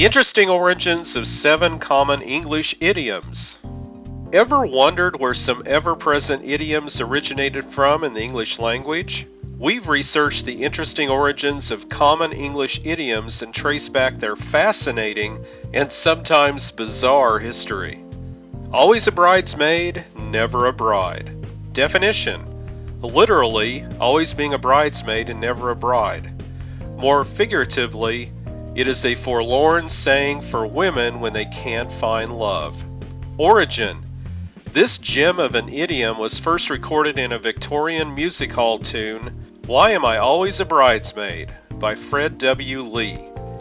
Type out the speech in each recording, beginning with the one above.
The interesting origins of 7 common English idioms. Ever wondered where some ever-present idioms originated from in the English language? We've researched the interesting origins of common English idioms and traced back their fascinating and sometimes bizarre history. Always a bridesmaid, never a bride. Definition: literally, always being a bridesmaid and never a bride. More figuratively, it is a forlorn saying for women when they can't find love. Origin: this gem of an idiom was first recorded in a Victorian music hall tune, "Why Am I Always a Bridesmaid?" by Fred W. Lee.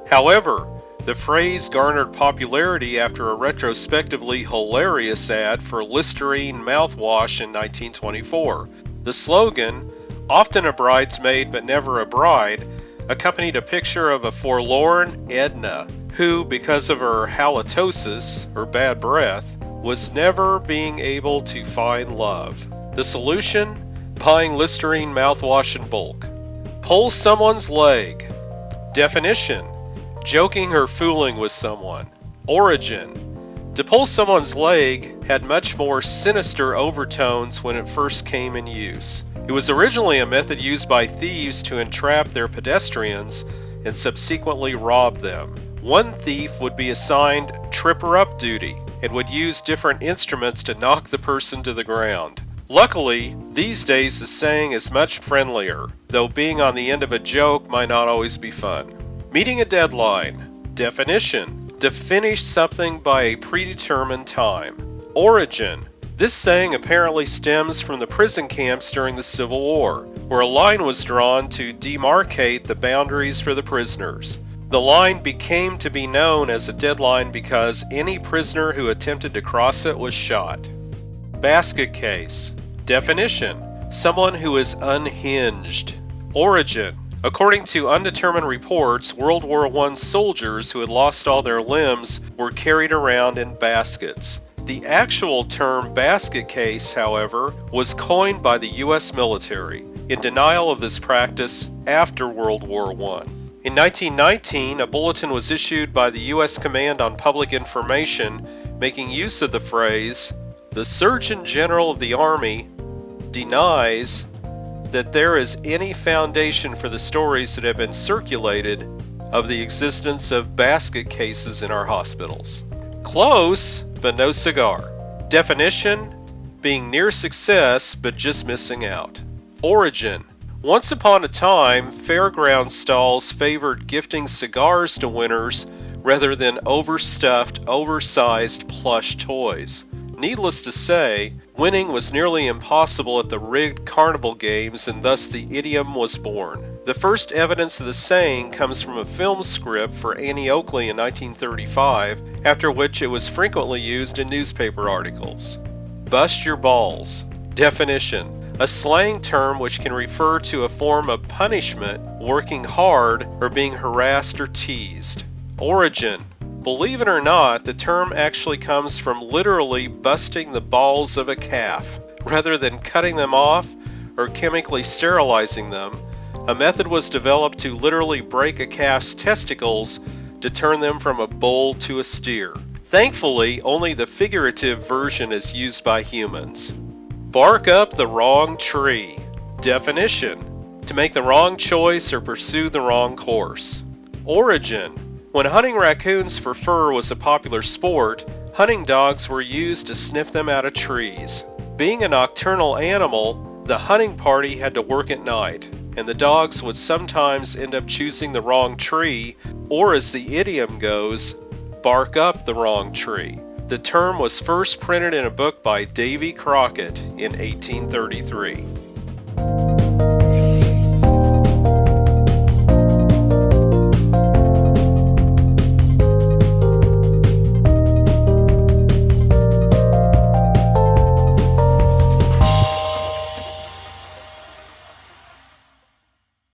However, the phrase garnered popularity after a retrospectively hilarious ad for Listerine mouthwash in 1924. The slogan, "Often a bridesmaid but never a bride," accompanied a picture of a forlorn Edna, who, because of her halitosis, or bad breath, was never being able to find love. The solution? Buying Listerine mouthwash in bulk. Pull someone's leg. Definition: joking or fooling with someone. Origin: to pull someone's leg had much more sinister overtones when it first came in use. It was originally a method used by thieves to entrap their pedestrians and subsequently rob them. One thief would be assigned tripper-up duty and would use different instruments to knock the person to the ground. Luckily, these days the saying is much friendlier, though being on the end of a joke might not always be fun. Meeting a deadline. Definition: to finish something by a predetermined time. Origin: this saying apparently stems from the prison camps during the Civil War, where a line was drawn to demarcate the boundaries for the prisoners. The line became to be known as a deadline because any prisoner who attempted to cross it was shot. Basket case. Definition: someone who is unhinged. Origin: according to undetermined reports, World War I soldiers who had lost all their limbs were carried around in baskets. The actual term basket case, however, was coined by the U.S. military, in denial of this practice after World War I. In 1919, a bulletin was issued by the U.S. Command on Public Information making use of the phrase, "The Surgeon General of the Army denies that there is any foundation for the stories that have been circulated of the existence of basket cases in our hospitals." Close, but no cigar. Definition: being near success, but just missing out. Origin: once upon a time, fairground stalls favored gifting cigars to winners rather than overstuffed, oversized plush toys. Needless to say, winning was nearly impossible at the rigged carnival games, and thus the idiom was born. The first evidence of the saying comes from a film script for Annie Oakley in 1935, after which it was frequently used in newspaper articles. Bust your balls. Definition: a slang term which can refer to a form of punishment, working hard, or being harassed or teased. Origin: believe it or not, the term actually comes from literally busting the balls of a calf. Rather than cutting them off or chemically sterilizing them, a method was developed to literally break a calf's testicles to turn them from a bull to a steer. Thankfully, only the figurative version is used by humans. Bark up the wrong tree. Definition: to make the wrong choice or pursue the wrong course. Origin: when hunting raccoons for fur was a popular sport, hunting dogs were used to sniff them out of trees. Being a nocturnal animal, the hunting party had to work at night, and the dogs would sometimes end up choosing the wrong tree, or as the idiom goes, bark up the wrong tree. The term was first printed in a book by Davy Crockett in 1833.